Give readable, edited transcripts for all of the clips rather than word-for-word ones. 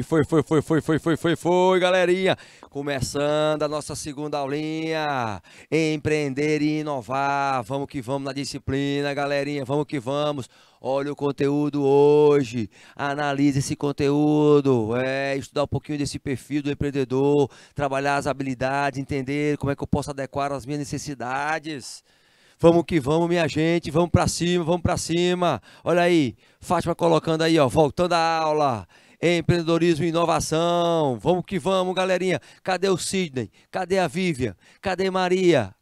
Foi, galerinha. Começando a nossa segunda aulinha. Empreender e inovar. Vamos que vamos na disciplina, galerinha. Vamos que vamos. Olha o conteúdo hoje. Analise esse conteúdo. Estudar um pouquinho desse perfil do empreendedor. Trabalhar as habilidades, entender como é que eu posso adequar às minhas necessidades. Vamos que vamos, minha gente, vamos pra cima, vamos pra cima. Olha aí, Fátima colocando aí, ó, voltando à aula. Empreendedorismo e inovação. Vamos que vamos, galerinha. Cadê o Sidney? Cadê a Vivian? Cadê Maria?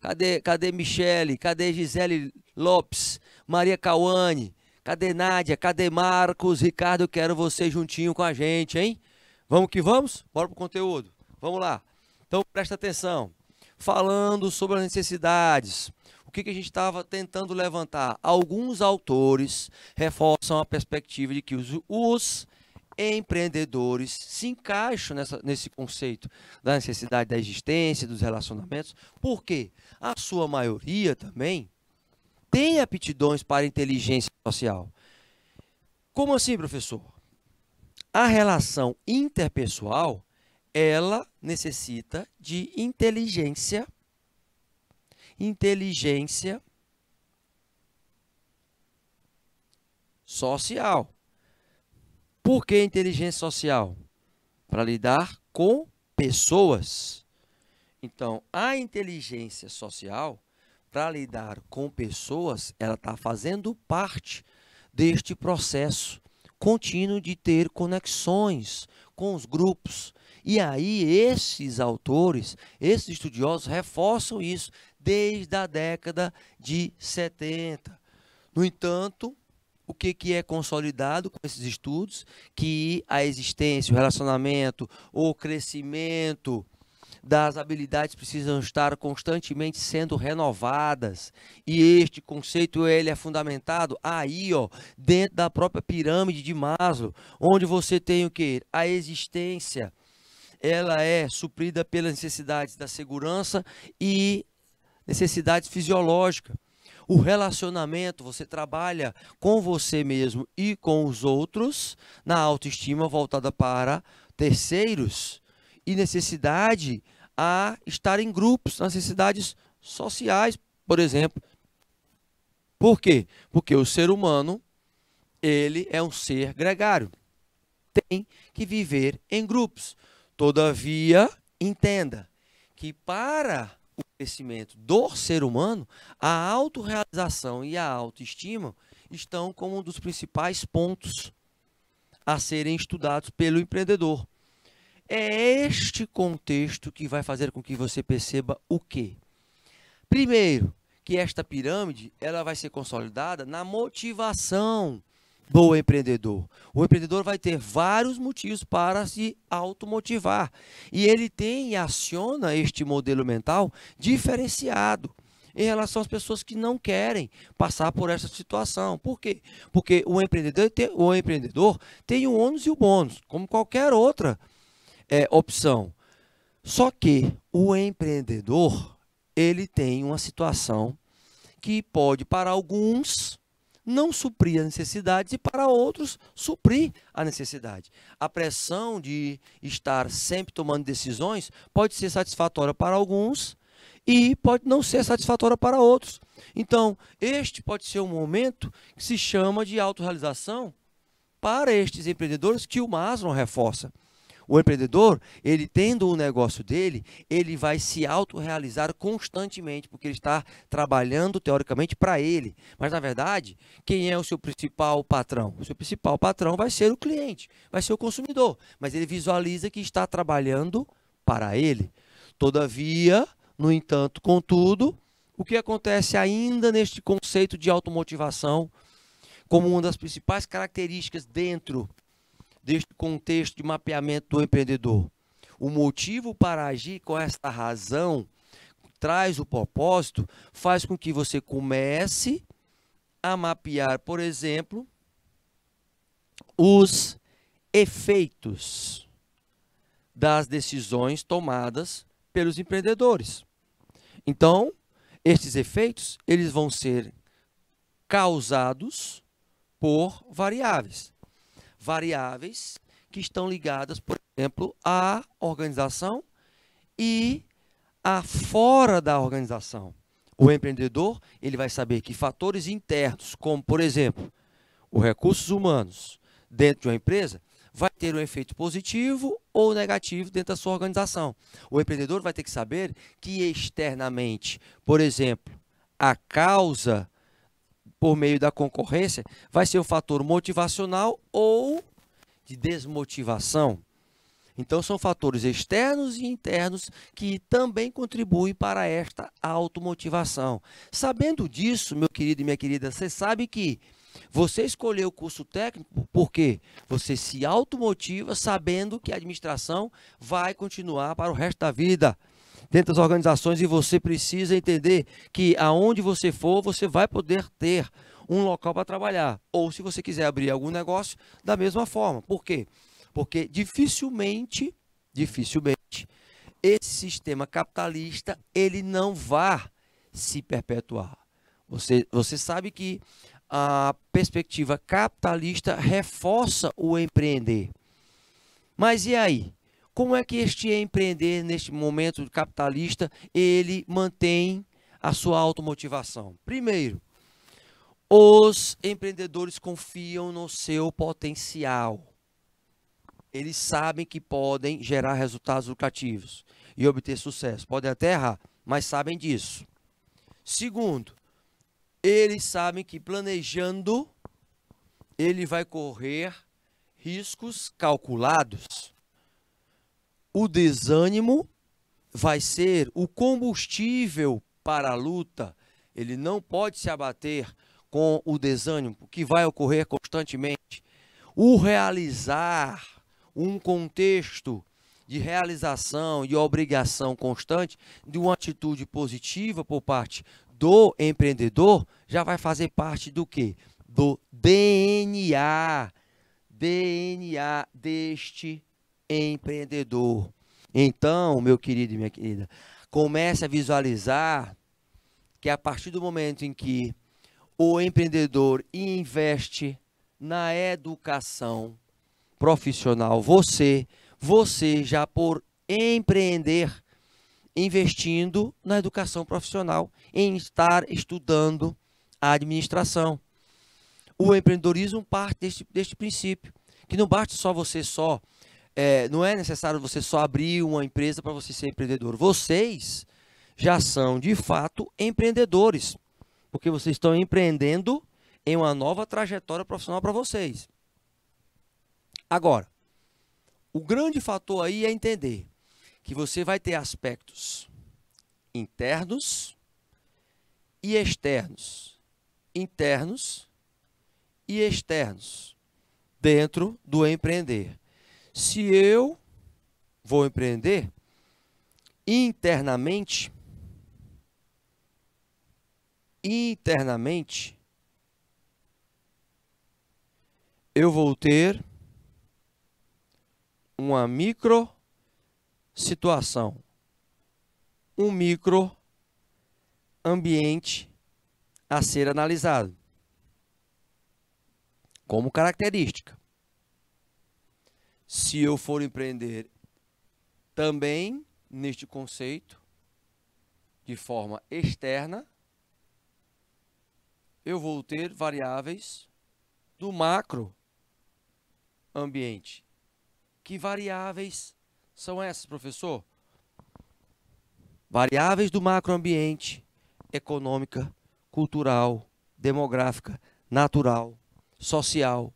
Cadê Michele? Cadê Gisele Lopes? Maria Cauane? Cadê Nádia? Cadê Marcos? Ricardo, eu quero você juntinho com a gente, hein? Vamos que vamos? Bora pro conteúdo. Vamos lá. Então, presta atenção. Falando sobre as necessidades. O que a gente estava tentando levantar? Alguns autores reforçam a perspectiva de que os empreendedores se encaixam nesse conceito da necessidade da existência, dos relacionamentos, porque a sua maioria também tem aptidões para inteligência social. Como assim, professor? A relação interpessoal, ela necessita de inteligência social. Por que inteligência social? Para lidar com pessoas. Então, a inteligência social, para lidar com pessoas, ela está fazendo parte deste processo contínuo de ter conexões com os grupos. E aí, esses autores, esses estudiosos reforçam isso desde a década de 70. No entanto, o que é consolidado com esses estudos? Que a existência, o relacionamento, o crescimento das habilidades precisam estar constantemente sendo renovadas. E este conceito ele é fundamentado aí, ó, dentro da própria pirâmide de Maslow, onde você tem o quê? A existência, ela é suprida pelas necessidades da segurança e necessidades fisiológicas. O relacionamento, você trabalha com você mesmo e com os outros, na autoestima voltada para terceiros, e necessidade a estar em grupos, necessidades sociais, por exemplo. Por quê? Porque o ser humano, ele é um ser gregário, tem que viver em grupos. Todavia, entenda que para o crescimento do ser humano, a autorrealização e a autoestima estão como um dos principais pontos a serem estudados pelo empreendedor. É este contexto que vai fazer com que você perceba o quê? Primeiro, que esta pirâmide ela vai ser consolidada na motivação do empreendedor. O empreendedor vai ter vários motivos para se automotivar. E ele tem e aciona este modelo mental diferenciado em relação às pessoas que não querem passar por essa situação. Por quê? Porque o empreendedor tem o ônus e o bônus, como qualquer outra opção. Só que o empreendedor, ele tem uma situação que pode, para alguns, não suprir as necessidades e para outros suprir a necessidade. A pressão de estar sempre tomando decisões pode ser satisfatória para alguns e pode não ser satisfatória para outros. Então, este pode ser um momento que se chama de autorrealização para estes empreendedores que o Maslow reforça. O empreendedor, ele tendo o negócio dele, ele vai se autorrealizar constantemente, porque ele está trabalhando, teoricamente, para ele. Mas, na verdade, quem é o seu principal patrão? O seu principal patrão vai ser o cliente, vai ser o consumidor. Mas ele visualiza que está trabalhando para ele. Todavia, no entanto, contudo, o que acontece ainda neste conceito de automotivação, como uma das principais características dentro deste contexto de mapeamento do empreendedor? O motivo para agir com esta razão, traz o propósito, faz com que você comece a mapear, por exemplo, os efeitos das decisões tomadas pelos empreendedores. Então, estes efeitos, eles vão ser causados por variáveis que estão ligadas, por exemplo, à organização e a fora da organização. O empreendedor, ele vai saber que fatores internos, como, por exemplo, os recursos humanos dentro de uma empresa, vai ter um efeito positivo ou negativo dentro da sua organização. O empreendedor vai ter que saber que externamente, por exemplo, a causa por meio da concorrência vai ser um fator motivacional ou de desmotivação. Então, são fatores externos e internos que também contribuem para esta automotivação. Sabendo disso, meu querido e minha querida, você sabe que você escolheu o curso técnico porque você se automotiva sabendo que a administração vai continuar para o resto da vida dentro das organizações e você precisa entender que aonde você for, você vai poder ter um local para trabalhar. Ou se você quiser abrir algum negócio, da mesma forma. Por quê? Porque dificilmente, esse sistema capitalista, ele não vai se perpetuar. Você sabe que a perspectiva capitalista reforça o empreender. Mas e aí? Como é que este empreender, neste momento capitalista, ele mantém a sua automotivação? Primeiro, os empreendedores confiam no seu potencial. Eles sabem que podem gerar resultados lucrativos e obter sucesso. Podem até errar, mas sabem disso. Segundo, eles sabem que planejando, ele vai correr riscos calculados. O desânimo vai ser o combustível para a luta. Ele não pode se abater com o desânimo, que vai ocorrer constantemente. O realizar um contexto de realização e obrigação constante de uma atitude positiva por parte do empreendedor já vai fazer parte do quê? Do DNA deste empreendedor. Então, meu querido e minha querida, comece a visualizar que a partir do momento em que o empreendedor investe na educação profissional, você já por empreender, investindo na educação profissional, em estar estudando a administração. O empreendedorismo parte deste princípio, que não basta não é necessário você só abrir uma empresa para você ser empreendedor. Vocês já são, de fato, empreendedores, porque vocês estão empreendendo em uma nova trajetória profissional para vocês. Agora, o grande fator aí é entender que você vai ter aspectos internos e externos, internos e externos dentro do empreender. Se eu vou empreender internamente, eu vou ter uma micro situação, um micro ambiente a ser analisado como característica. Se eu for empreender também neste conceito, de forma externa, eu vou ter variáveis do macro ambiente. Que variáveis são essas, professor? Variáveis do macroambiente: econômica, cultural, demográfica, natural, social.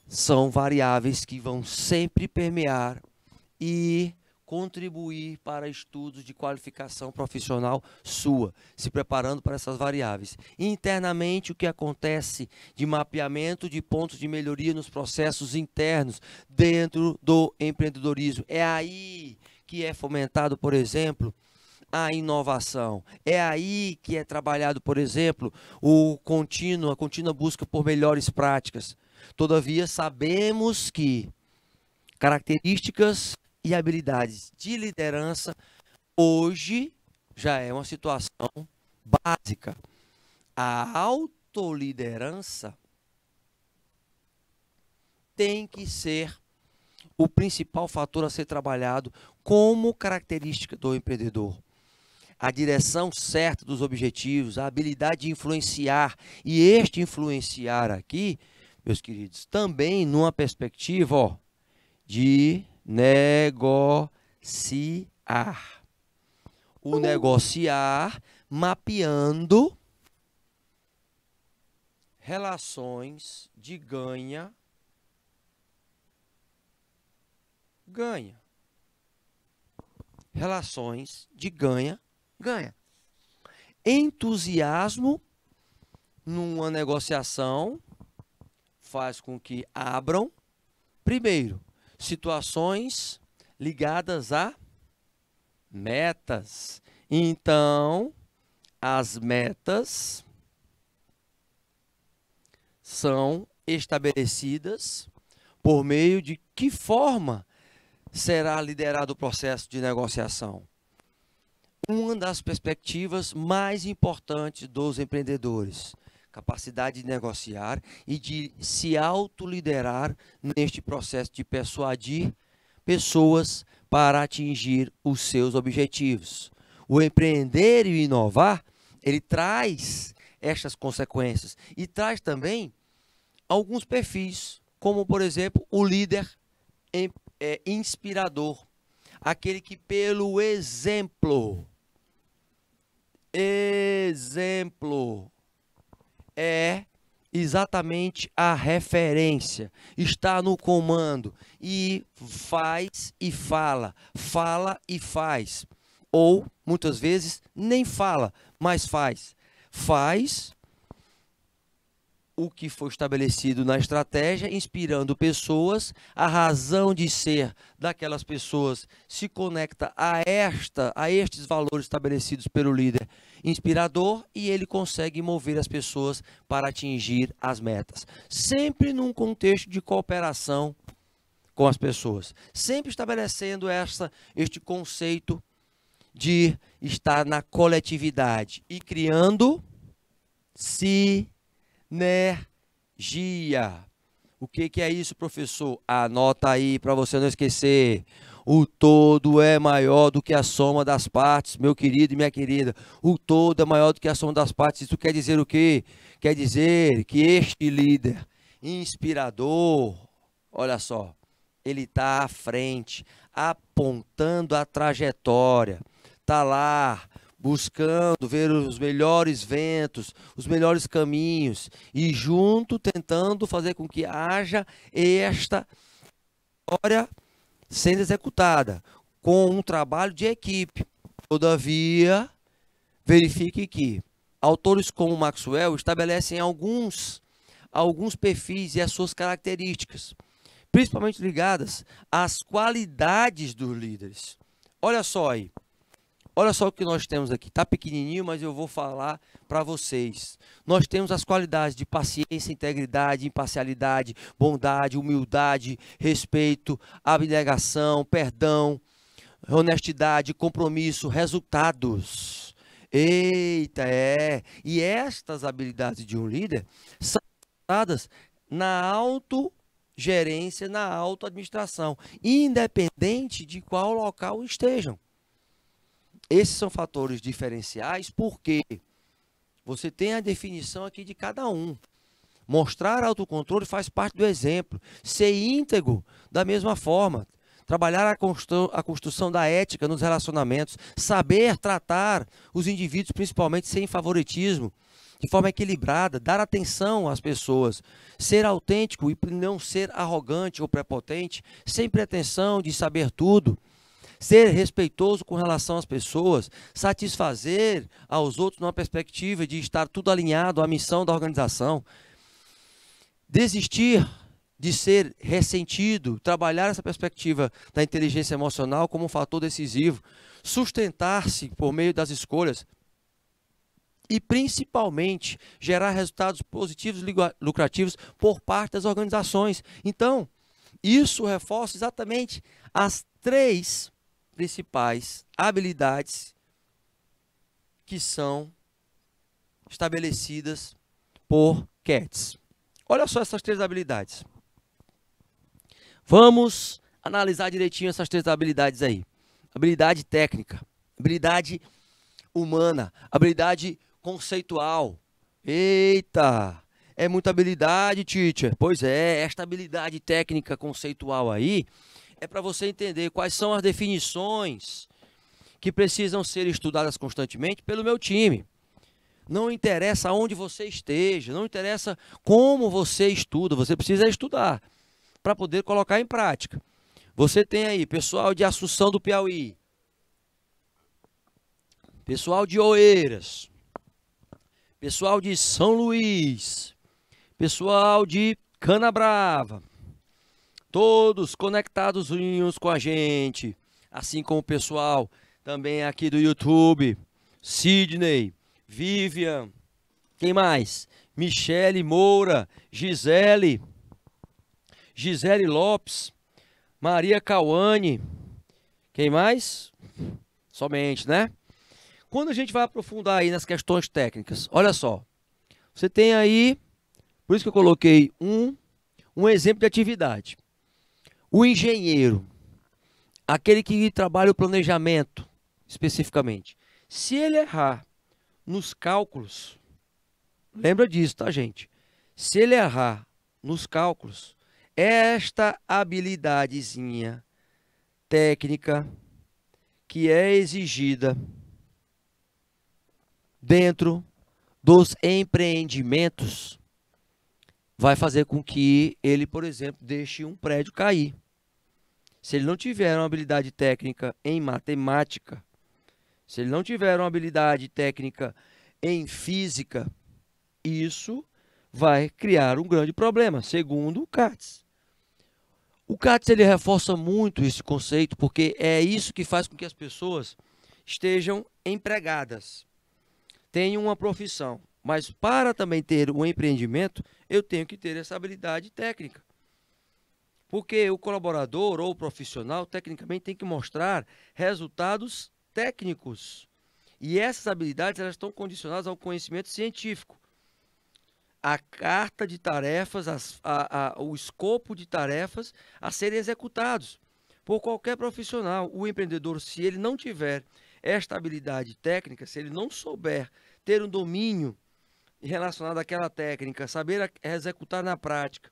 São variáveis que vão sempre permear e contribuir para estudos de qualificação profissional sua, se preparando para essas variáveis. Internamente, o que acontece de mapeamento de pontos de melhoria nos processos internos dentro do empreendedorismo. É aí que é fomentado, por exemplo, a inovação. É aí que é trabalhado, por exemplo, a contínua busca por melhores práticas. Todavia, sabemos que características e habilidades de liderança hoje já é uma situação básica. A autoliderança tem que ser o principal fator a ser trabalhado como característica do empreendedor. A direção certa dos objetivos, a habilidade de influenciar, e este influenciar aqui, meus queridos, também numa perspectiva, ó, de negociar. O negociar mapeando relações de ganha. Relações de ganha. Entusiasmo numa negociação faz com que abram, primeiro, situações ligadas a metas. Então, as metas são estabelecidas por meio de que forma será liderado o processo de negociação. Uma das perspectivas mais importantes dos empreendedores, capacidade de negociar e de se autoliderar neste processo de persuadir pessoas para atingir os seus objetivos. O empreender e o inovar, ele traz estas consequências e traz também alguns perfis, como por exemplo o líder inspirador, aquele que pelo exemplo é exatamente a referência, está no comando e faz e fala e faz, ou muitas vezes nem fala, mas faz o que foi estabelecido na estratégia, inspirando pessoas, a razão de ser daquelas pessoas se conecta a estes valores estabelecidos pelo líder inspirador e ele consegue mover as pessoas para atingir as metas. Sempre num contexto de cooperação com as pessoas, sempre estabelecendo este conceito de estar na coletividade e criando sinergia. O que é isso, professor? Anota aí para você não esquecer. O todo é maior do que a soma das partes, meu querido e minha querida. O todo é maior do que a soma das partes. Isso quer dizer o quê? Quer dizer que este líder inspirador, olha só, ele está à frente, apontando a trajetória. Está lá, buscando ver os melhores ventos, os melhores caminhos e junto tentando fazer com que haja esta história sendo executada com um trabalho de equipe. Todavia, verifique que autores como Maxwell estabelecem alguns perfis e as suas características, principalmente ligadas às qualidades dos líderes. Olha só aí. Olha só o que nós temos aqui. Está pequenininho, mas eu vou falar para vocês. Nós temos as qualidades de paciência, integridade, imparcialidade, bondade, humildade, respeito, abnegação, perdão, honestidade, compromisso, resultados. Eita, E estas habilidades de um líder são dadas na autogerência, na autoadministração, independente de qual local estejam. Esses são fatores diferenciais porque você tem a definição aqui de cada um. Mostrar autocontrole faz parte do exemplo. Ser íntegro da mesma forma. Trabalhar a construção da ética nos relacionamentos. Saber tratar os indivíduos, principalmente sem favoritismo, de forma equilibrada. Dar atenção às pessoas. Ser autêntico e não ser arrogante ou prepotente. Sem pretensão de saber tudo. Ser respeitoso com relação às pessoas, satisfazer aos outros numa perspectiva de estar tudo alinhado à missão da organização. Desistir de ser ressentido, trabalhar essa perspectiva da inteligência emocional como um fator decisivo, sustentar-se por meio das escolhas e, principalmente, gerar resultados positivos e lucrativos por parte das organizações. Então, isso reforça exatamente as três principais habilidades que são estabelecidas por Katz. Olha só essas três habilidades. Vamos analisar direitinho essas três habilidades aí. Habilidade técnica, habilidade humana, habilidade conceitual. Eita, é muita habilidade, teacher. Pois é, esta habilidade técnica conceitual aí é para você entender quais são as definições que precisam ser estudadas constantemente pelo meu time. Não interessa onde você esteja, não interessa como você estuda, você precisa estudar para poder colocar em prática. Você tem aí pessoal de Assunção do Piauí, pessoal de Oeiras, pessoal de São Luís, pessoal de Canabrava, todos conectados uns com a gente, assim como o pessoal também aqui do YouTube, Sidney, Vivian, quem mais? Michele Moura, Gisele Lopes, Maria Cauane, quem mais? Somente, né? Quando a gente vai aprofundar aí nas questões técnicas, olha só, você tem aí, por isso que eu coloquei um exemplo de atividade. O engenheiro, aquele que trabalha o planejamento, especificamente, se ele errar nos cálculos, lembra disso, tá, gente? Se ele errar nos cálculos, esta habilidadezinha técnica que é exigida dentro dos empreendimentos vai fazer com que ele, por exemplo, deixe um prédio cair. Se ele não tiver uma habilidade técnica em matemática, se ele não tiver uma habilidade técnica em física, isso vai criar um grande problema, segundo o CATS. O CATS ele reforça muito esse conceito, porque é isso que faz com que as pessoas estejam empregadas, tenham uma profissão. Mas para também ter um empreendimento, eu tenho que ter essa habilidade técnica. Porque o colaborador ou o profissional, tecnicamente, tem que mostrar resultados técnicos. E essas habilidades elas estão condicionadas ao conhecimento científico. A carta de tarefas, o escopo de tarefas a serem executados por qualquer profissional. O empreendedor, se ele não tiver esta habilidade técnica, se ele não souber ter um domínio relacionado àquela técnica, saber executar na prática,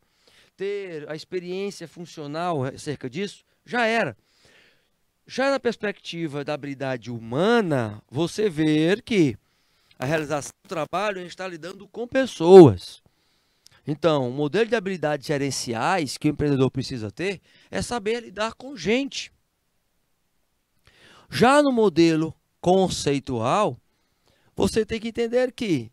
ter a experiência funcional acerca disso, já era. Já na perspectiva da habilidade humana, você vê que a realização do trabalho está lidando com pessoas. Então, o modelo de habilidades gerenciais que o empreendedor precisa ter é saber lidar com gente. Já no modelo conceitual, você tem que entender que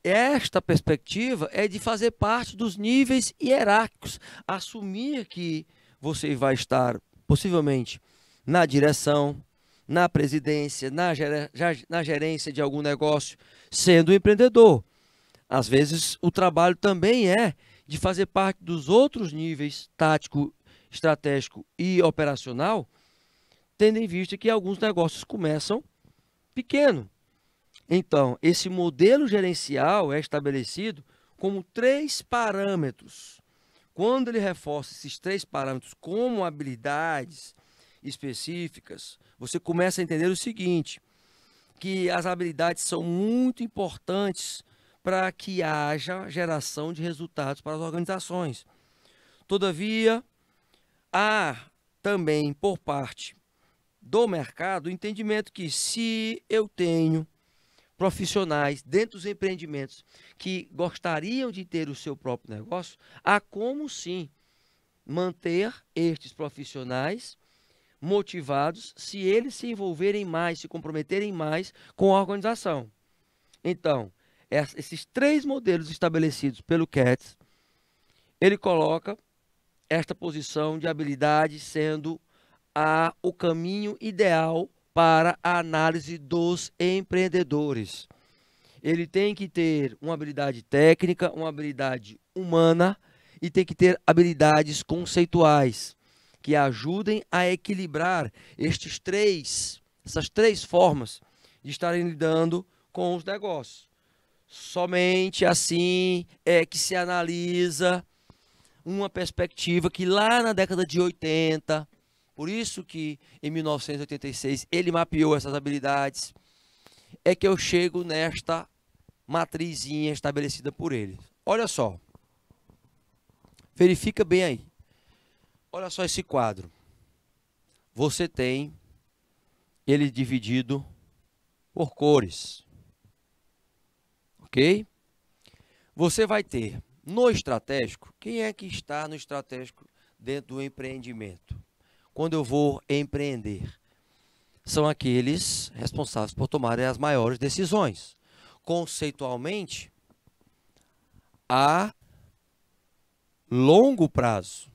esta perspectiva é de fazer parte dos níveis hierárquicos, assumir que você vai estar, possivelmente, na direção, na presidência, na gerência de algum negócio, sendo empreendedor. Às vezes, o trabalho também é de fazer parte dos outros níveis tático, estratégico e operacional, tendo em vista que alguns negócios começam pequeno. Então, esse modelo gerencial é estabelecido como 3 parâmetros. Quando ele reforça esses 3 parâmetros como habilidades específicas, você começa a entender o seguinte, que as habilidades são muito importantes para que haja geração de resultados para as organizações. Todavia, há também por parte do mercado o entendimento que se eu tenho profissionais dentro dos empreendimentos que gostariam de ter o seu próprio negócio, há como sim manter estes profissionais motivados se eles se envolverem mais, se comprometerem mais com a organização. Então, esses 3 modelos estabelecidos pelo CATS, ele coloca esta posição de habilidade sendo o caminho ideal para a análise dos empreendedores. Ele tem que ter uma habilidade técnica, uma habilidade humana e tem que ter habilidades conceituais que ajudem a equilibrar essas três formas de estarem lidando com os negócios. Somente assim é que se analisa uma perspectiva que lá na década de 80, por isso que em 1986 ele mapeou essas habilidades, é que eu chego nesta matrizinha estabelecida por ele. Olha só, verifica bem aí. Olha só esse quadro. Você tem ele dividido por cores, ok? Você vai ter no estratégico, quem é que está no estratégico dentro do empreendimento? Quando eu vou empreender, são aqueles responsáveis por tomarem as maiores decisões. Conceitualmente, a longo prazo.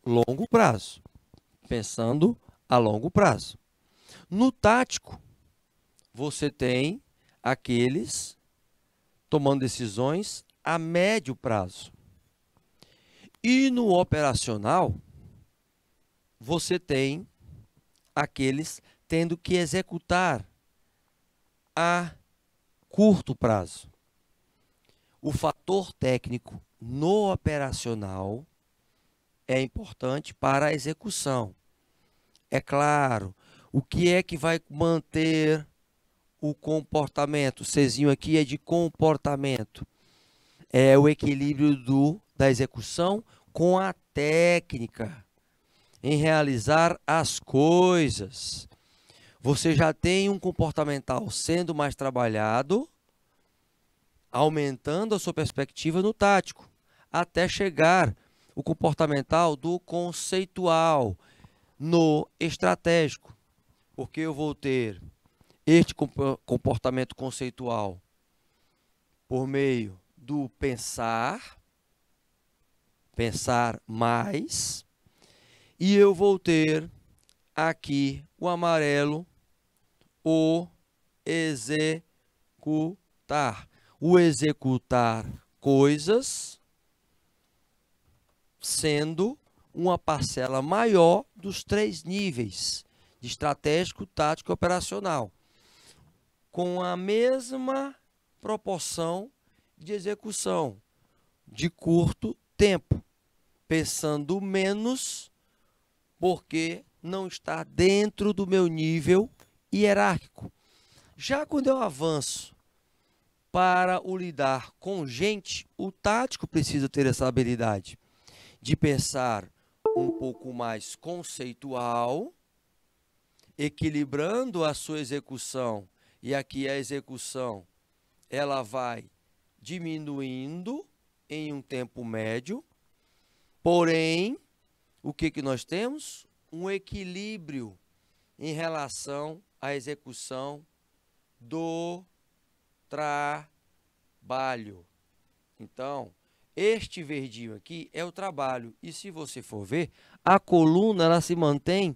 Longo prazo. Pensando a longo prazo. No tático, você tem aqueles tomando decisões a médio prazo. E no operacional, você tem aqueles tendo que executar a curto prazo. O fator técnico no operacional é importante para a execução. É claro, o que é que vai manter o comportamento? O Czinho aqui é de comportamento. É o equilíbrio da execução com a técnica em realizar as coisas. Você já tem um comportamental sendo mais trabalhado, aumentando a sua perspectiva no tático, até chegar o comportamental do conceitual no estratégico. Porque eu vou ter este comportamento conceitual por meio do pensar mais, e eu vou ter aqui o amarelo, o executar. O executar coisas sendo uma parcela maior dos 3 níveis de estratégico, tático e operacional, com a mesma proporção de execução de curto tempo, pensando menos porque não está dentro do meu nível hierárquico. Já quando eu avanço para o lidar com gente, o tático precisa ter essa habilidade de pensar um pouco mais conceitual, equilibrando a sua execução, e aqui a execução ela vai diminuindo em um tempo médio, porém, o que nós temos? Um equilíbrio em relação à execução do trabalho. Então, este verdinho aqui é o trabalho. E se você for ver, a coluna ela se mantém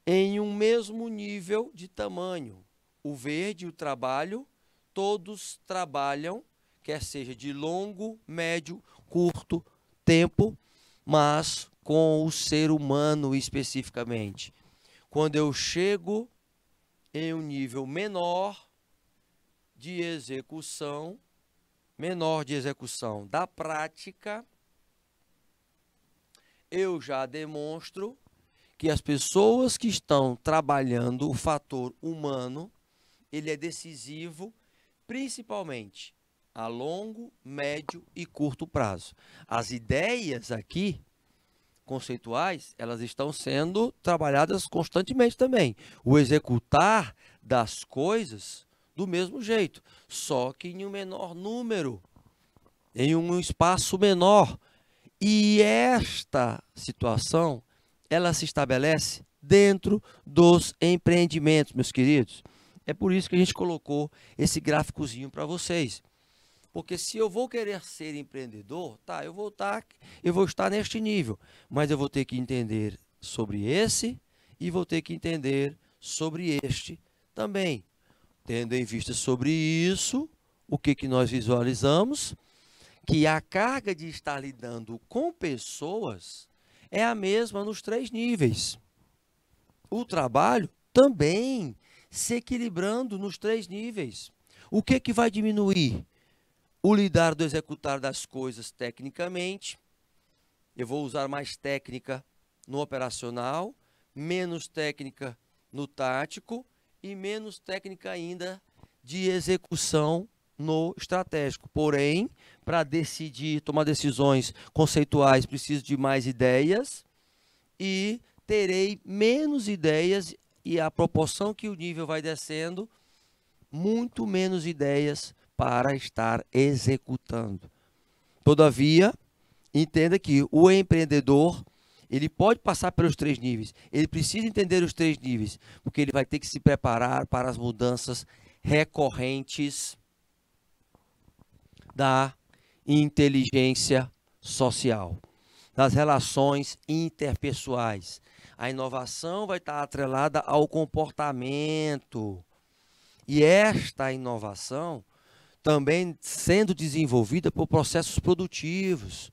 em um mesmo nível de tamanho. O verde e o trabalho, todos trabalham, quer seja de longo, médio, curto tempo, mas com o ser humano especificamente. Quando eu chego em um nível menor de execução da prática, eu já demonstro que as pessoas que estão trabalhando o fator humano, ele é decisivo, principalmente a longo, médio e curto prazo. As ideias aqui, conceituais, elas estão sendo trabalhadas constantemente também. O executar das coisas do mesmo jeito, só que em um menor número, em um espaço menor. E esta situação, ela se estabelece dentro dos empreendimentos, meus queridos. É por isso que a gente colocou esse gráficozinho para vocês. Porque se eu vou querer ser empreendedor, tá, eu vou estar neste nível, mas eu vou ter que entender sobre esse e vou ter que entender sobre este também. Tendo em vista sobre isso, o que nós visualizamos? Que a carga de estar lidando com pessoas é a mesma nos 3 níveis. O trabalho também se equilibrando nos 3 níveis. O que vai diminuir? o lidar do executar das coisas tecnicamente. Eu vou usar mais técnica no operacional, menos técnica no tático e menos técnica ainda de execução no estratégico. Porém, para decidir, tomar decisões conceituais, preciso de mais ideias e terei menos ideias, e a proporção que o nível vai descendo, muito menos ideias para estar executando. Todavia, entenda que o empreendedor, ele pode passar pelos 3 níveis, ele precisa entender os 3 níveis, porque ele vai ter que se preparar para as mudanças recorrentes da inteligência social, das relações interpessoais. A inovação vai estar atrelada ao comportamento. E esta inovação também sendo desenvolvida por processos produtivos.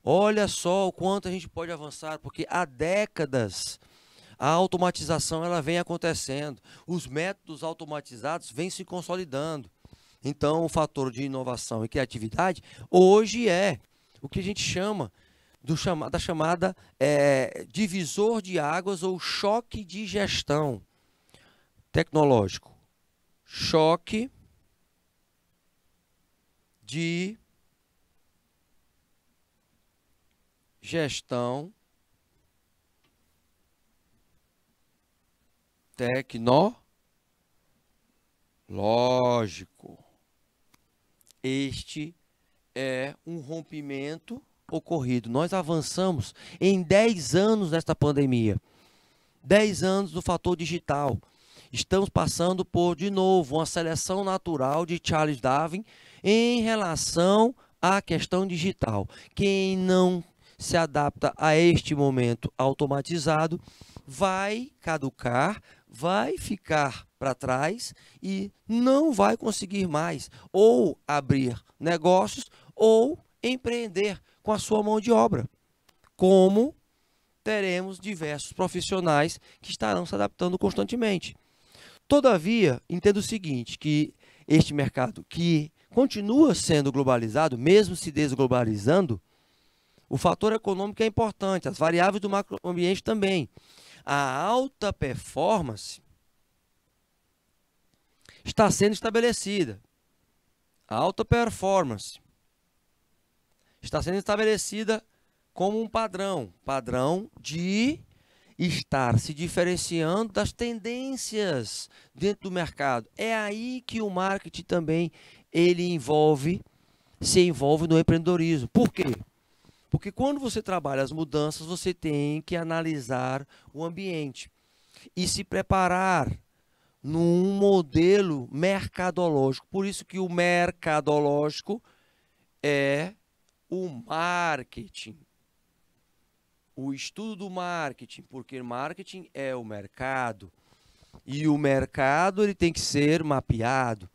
Olha só o quanto a gente pode avançar, porque há décadas a automatização ela vem acontecendo. Os métodos automatizados vêm se consolidando. Então, o fator de inovação e criatividade hoje é o que a gente chama da chamada divisor de águas ou choque de gestão tecnológico. Choque de gestão tecnológico. Este é um rompimento ocorrido. Nós avançamos em 10 anos nesta pandemia. 10 anos do fator digital. Estamos passando por, de novo, uma seleção natural de Charles Darwin em relação à questão digital. Quem não se adapta a este momento automatizado vai caducar, vai ficar para trás e não vai conseguir mais ou abrir negócios ou empreender com a sua mão de obra. Como teremos diversos profissionais que estarão se adaptando constantemente. Todavia, entendo o seguinte, que este mercado que continua sendo globalizado, mesmo se desglobalizando, o fator econômico é importante, as variáveis do macroambiente também. A alta performance está sendo estabelecida. A alta performance está sendo estabelecida como um padrão de estar se diferenciando das tendências dentro do mercado. É aí que o marketing também se envolve no empreendedorismo. Por quê? Porque quando você trabalha as mudanças, você tem que analisar o ambiente e se preparar num modelo mercadológico. Por isso que o mercadológico é o marketing. O estudo do marketing, porque marketing é o mercado. E o mercado ele tem que ser mapeado.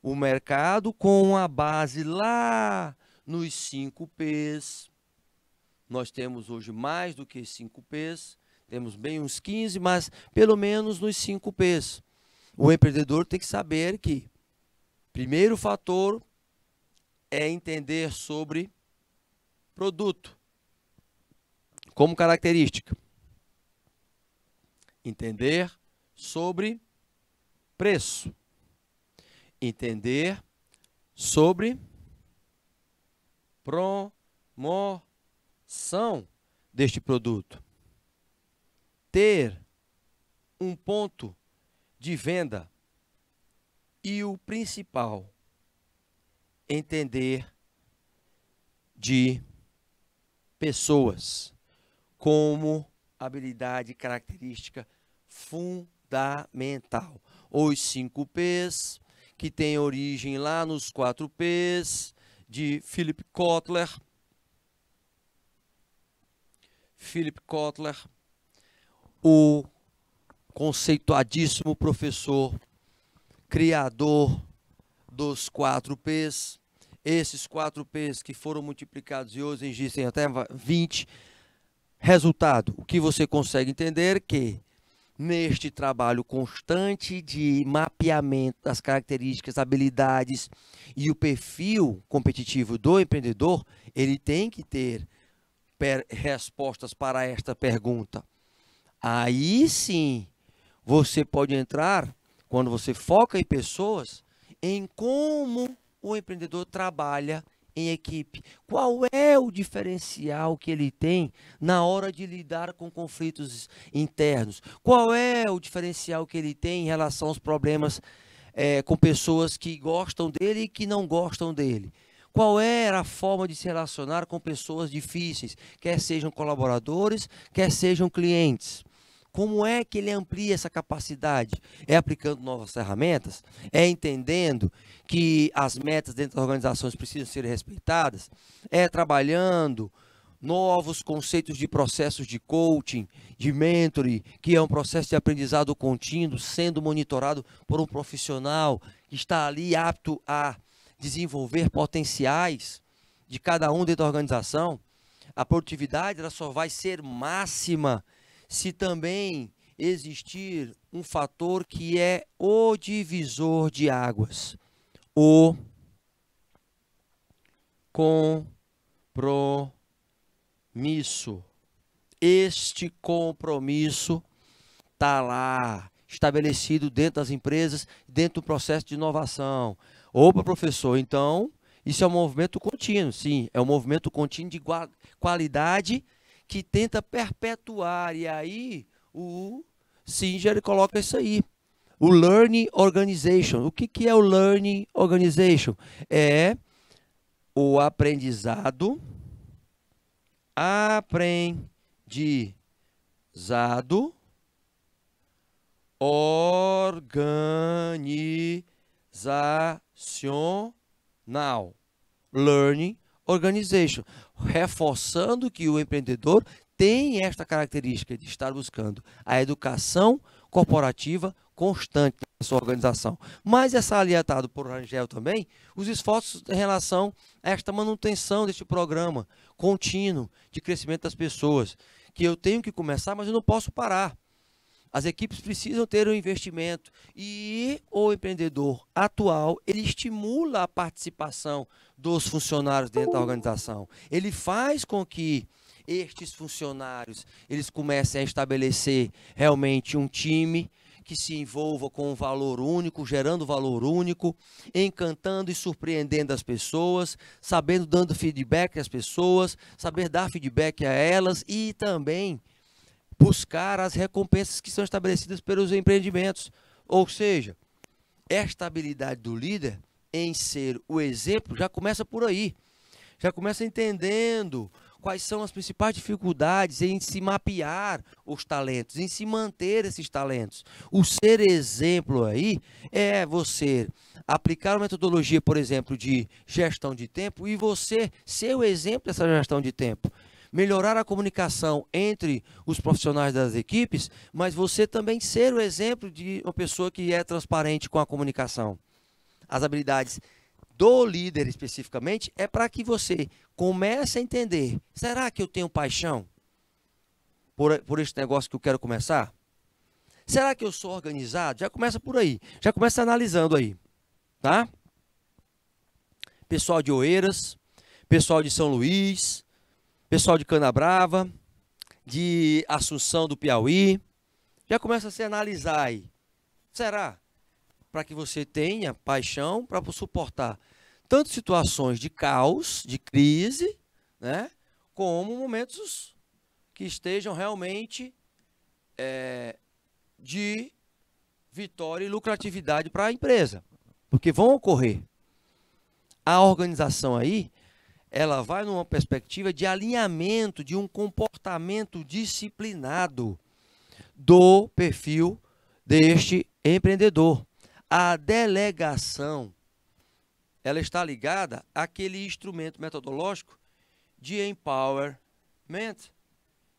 O mercado com a base lá nos 5 P's. Nós temos hoje mais do que 5 P's. Temos bem uns 15, mas pelo menos nos 5 P's. O empreendedor tem que saber que primeiro fator é entender sobre produto como característica. Entender sobre preço. Entender sobre promoção deste produto. Ter um ponto de venda e o principal, entender de pessoas como habilidade e característica fundamental. Os 5 P's, que tem origem lá nos 4 P's, de Philip Kotler. Philip Kotler, o conceituadíssimo professor, criador dos 4 P's. Esses 4 P's que foram multiplicados e hoje existem até 20. Resultado, o que você consegue entender é que neste trabalho constante de mapeamento das características, habilidades e o perfil competitivo do empreendedor, ele tem que ter respostas para esta pergunta. Aí sim, você pode entrar, quando você foca em pessoas, em como o empreendedor trabalha em equipe. Qual é o diferencial que ele tem na hora de lidar com conflitos internos? Qual é o diferencial que ele tem em relação aos problemas com pessoas que gostam dele e que não gostam dele? Qual era a forma de se relacionar com pessoas difíceis, quer sejam colaboradores, quer sejam clientes? Como é que ele amplia essa capacidade? É aplicando novas ferramentas? É entendendo que as metas dentro das organizações precisam ser respeitadas? É trabalhando novos conceitos de processos de coaching, de mentoring, que é um processo de aprendizado contínuo, sendo monitorado por um profissional que está ali apto a desenvolver potenciais de cada um dentro da organização? A produtividade ela só vai ser máxima se também existir um fator que é o divisor de águas, o compromisso. Este compromisso está lá, estabelecido dentro das empresas, dentro do processo de inovação. Opa, professor, então, isso é um movimento contínuo, sim, é um movimento contínuo de qualidade que tenta perpetuar, e aí o Singer coloca isso aí, o Learning Organization. O que é o Learning Organization? É o aprendizado organizacional. Learning Organization, reforçando que o empreendedor tem esta característica de estar buscando a educação corporativa constante na sua organização. Mas é salientado por Rangel também os esforços em relação a esta manutenção deste programa contínuo de crescimento das pessoas, que eu tenho que começar, mas eu não posso parar. As equipes precisam ter um investimento e o empreendedor atual, ele estimula a participação dos funcionários dentro da organização. Ele faz com que estes funcionários, eles comecem a estabelecer realmente um time que se envolva com um valor único, gerando valor único, encantando e surpreendendo as pessoas, sabendo dando feedback às pessoas, saber dar feedback a elas e também buscar as recompensas que são estabelecidas pelos empreendimentos. Ou seja, esta habilidade do líder em ser o exemplo já começa por aí. Já começa entendendo quais são as principais dificuldades em se mapear os talentos, em se manter esses talentos. O ser exemplo aí é você aplicar uma metodologia, por exemplo, de gestão de tempo e você ser o exemplo dessa gestão de tempo. Melhorar a comunicação entre os profissionais das equipes, mas você também ser o exemplo de uma pessoa que é transparente com a comunicação. As habilidades do líder especificamente é para que você comece a entender, será que eu tenho paixão por esse negócio que eu quero começar? Será que eu sou organizado? Já começa por aí, já começa analisando aí, tá? Pessoal de Oeiras, pessoal de São Luís, pessoal de Canabrava, de Assunção do Piauí, já começa a se analisar aí. Será? Para que você tenha paixão para suportar tanto situações de caos, de crise, né, como momentos que estejam realmente de vitória e lucratividade para a empresa. Porque vão ocorrer. A organização aí, ela vai numa perspectiva de alinhamento de um comportamento disciplinado do perfil deste empreendedor. A delegação, ela está ligada àquele instrumento metodológico de empowerment,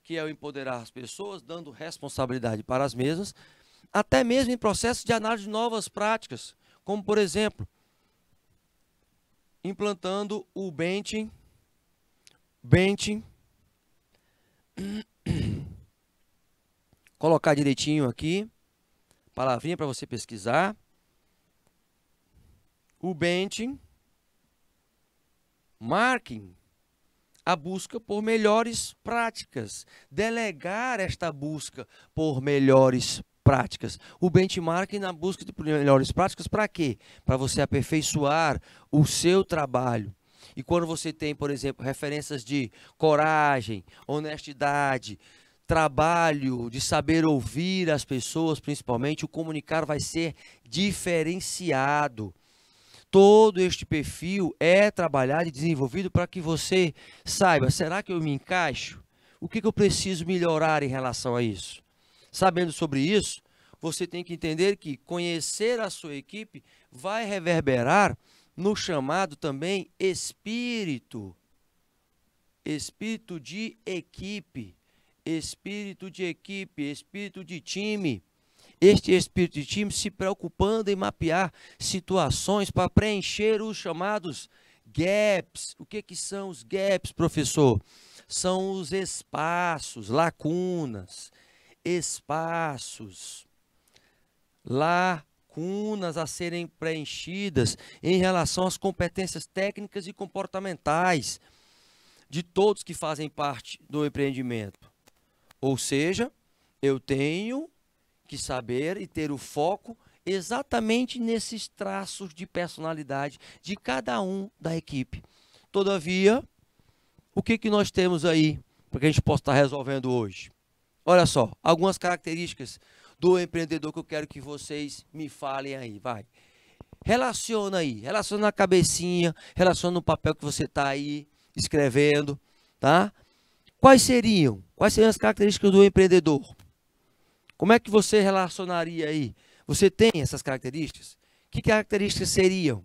que é o empoderar as pessoas, dando responsabilidade para as mesmas, até mesmo em processos de análise de novas práticas, como, por exemplo, implantando o benching, colocar direitinho aqui, palavrinha para você pesquisar. O benchmarking, a busca por melhores práticas, delegar esta busca por melhores práticas. O benchmarking na busca de melhores práticas para quê? Para você aperfeiçoar o seu trabalho. E quando você tem, por exemplo, referências de coragem, honestidade, trabalho, de saber ouvir as pessoas, principalmente, o comunicar vai ser diferenciado. Todo este perfil é trabalhado e desenvolvido para que você saiba, será que eu me encaixo? O que eu preciso melhorar em relação a isso? Sabendo sobre isso, você tem que entender que conhecer a sua equipe vai reverberar no chamado também espírito. Espírito de equipe, espírito de equipe, espírito de time. Este espírito de time se preocupando em mapear situações para preencher os chamados gaps. O que são os gaps, professor? São os espaços, lacunas, lacunas a serem preenchidas em relação às competências técnicas e comportamentais de todos que fazem parte do empreendimento. Ou seja, eu tenho que saber e ter o foco exatamente nesses traços de personalidade de cada um da equipe. Todavia, o que nós temos aí para que a gente possa estar resolvendo hoje? Olha só, algumas características do empreendedor que eu quero que vocês me falem aí, vai. Relaciona aí, relaciona na cabecinha, relaciona no papel que você está aí escrevendo, tá? Quais seriam as características do empreendedor? Como é que você relacionaria aí? Você tem essas características? Que características seriam?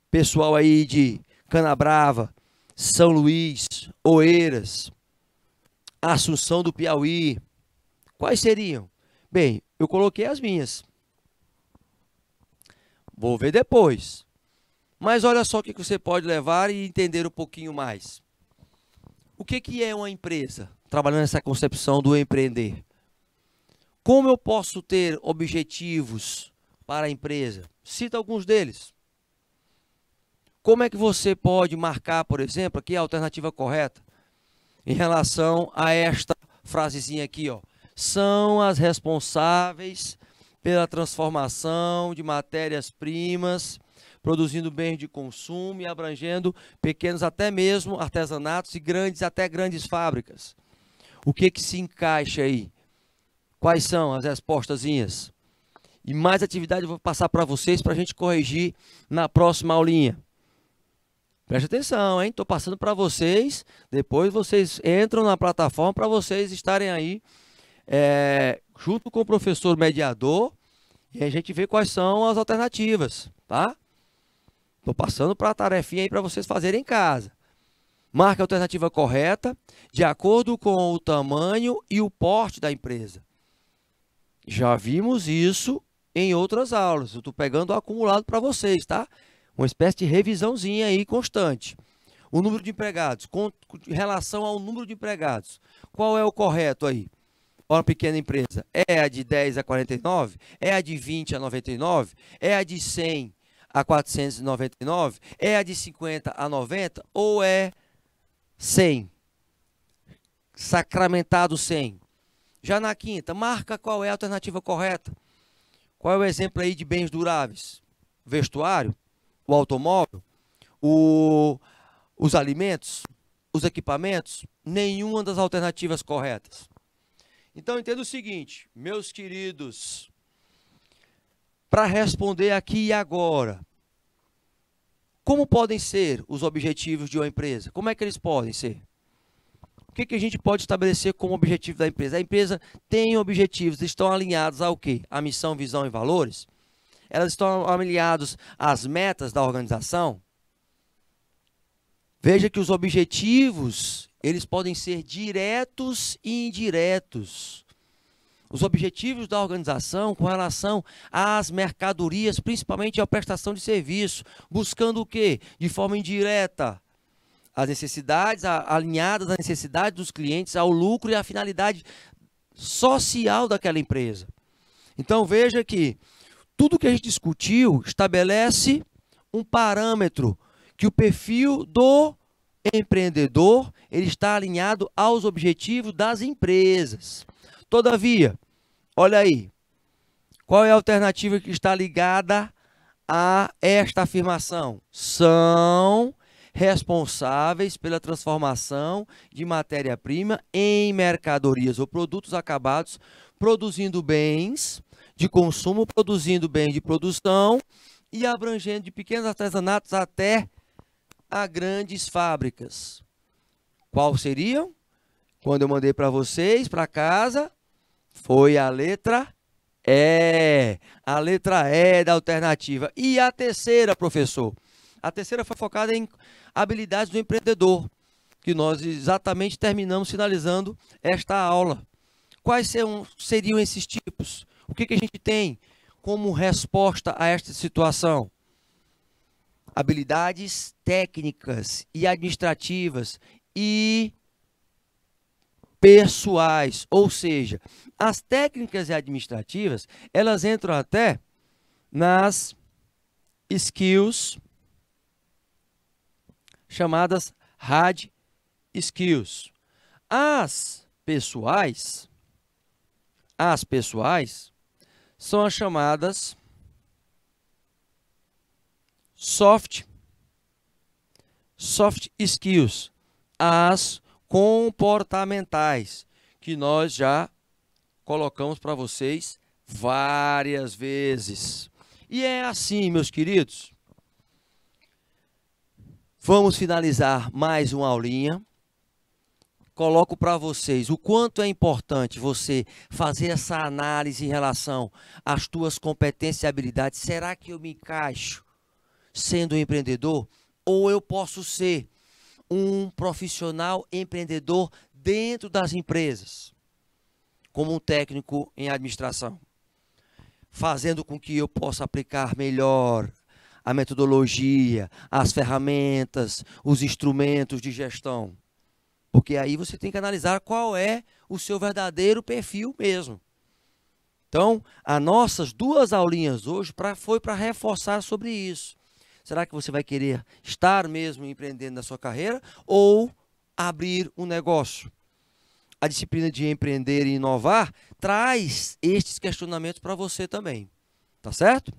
Pessoal aí de Canabrava, São Luís, Oeiras, Assunção do Piauí. Quais seriam? Bem, eu coloquei as minhas. Vou ver depois. Mas olha só o que você pode levar e entender um pouquinho mais. O que é uma empresa? Trabalhando nessa concepção do empreender. Como eu posso ter objetivos para a empresa? Cita alguns deles. Como é que você pode marcar, por exemplo, aqui a alternativa correta em relação a esta frasezinha aqui, ó. São as responsáveis pela transformação de matérias-primas, produzindo bens de consumo e abrangendo pequenos até mesmo artesanatos e grandes até grandes fábricas. O que se encaixa aí? Quais são as respostazinhas? E mais atividade eu vou passar para vocês para a gente corrigir na próxima aulinha. Preste atenção, hein? Estou passando para vocês. Depois vocês entram na plataforma para vocês estarem aí junto com o professor mediador e a gente vê quais são as alternativas, tá? Estou passando para a tarefinha aí para vocês fazerem em casa. Marque a alternativa correta de acordo com o tamanho e o porte da empresa. Já vimos isso em outras aulas. Eu estou pegando o acumulado para vocês, tá? Uma espécie de revisãozinha aí constante. O número de empregados, com relação ao número de empregados. Qual é o correto aí? Uma pequena empresa. É a de 10 a 49? É a de 20 a 99? É a de 100 a 499? É a de 50 a 90? Ou é 100? Sacramentado 100. Já na quinta, marca qual é a alternativa correta. Qual é o exemplo aí de bens duráveis? Vestuário, o automóvel, os alimentos, os equipamentos? Nenhuma das alternativas corretas. Então, entenda o seguinte, meus queridos, para responder aqui e agora, como podem ser os objetivos de uma empresa? Como é que eles podem ser? O que a gente pode estabelecer como objetivo da empresa? A empresa tem objetivos, estão alinhados ao quê? A missão, visão e valores? Elas estão alinhadas às metas da organização? Veja que os objetivos, eles podem ser diretos e indiretos. Os objetivos da organização com relação às mercadorias, principalmente à prestação de serviço, buscando o quê? De forma indireta, as necessidades, alinhadas às necessidades dos clientes, ao lucro e à finalidade social daquela empresa. Então veja que tudo que a gente discutiu estabelece um parâmetro que o perfil do empreendedor ele está alinhado aos objetivos das empresas. Todavia, olha aí, qual é a alternativa que está ligada a esta afirmação? São responsáveis pela transformação de matéria-prima em mercadorias ou produtos acabados, produzindo bens de consumo, produzindo bens de produção e abrangendo de pequenos artesanatos até a grandes fábricas. Qual seriam? Quando eu mandei para vocês, para casa, foi a letra E. A letra E da alternativa. E a terceira, professor? A terceira foi focada em habilidades do empreendedor, que nós exatamente terminamos finalizando esta aula. Quais seriam esses tipos? O que a gente tem como resposta a esta situação? Habilidades técnicas e administrativas e pessoais, ou seja, as técnicas e administrativas, elas entram até nas skills chamadas hard skills. As pessoais são as chamadas soft skills, as comportamentais, que nós já colocamos para vocês várias vezes. E é assim, meus queridos. Vamos finalizar mais uma aulinha. Coloco para vocês o quanto é importante você fazer essa análise em relação às tuas competências e habilidades. Será que eu me encaixo sendo um empreendedor? Ou eu posso ser um profissional empreendedor dentro das empresas, como um técnico em administração, fazendo com que eu possa aplicar melhor a metodologia, as ferramentas, os instrumentos de gestão. Porque aí você tem que analisar qual é o seu verdadeiro perfil mesmo. Então, as nossas 2 aulinhas hoje foi para reforçar sobre isso. Será que você vai querer estar mesmo empreendendo na sua carreira ou abrir um negócio? A disciplina de empreender e inovar traz estes questionamentos para você também. Tá certo?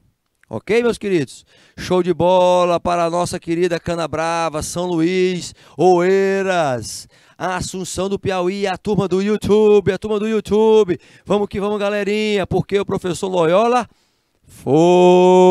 Ok, meus queridos? Show de bola para a nossa querida Canabrava, São Luís, Oeiras, a Assunção do Piauí, a turma do YouTube, Vamos que vamos, galerinha, porque o professor Loyola foi!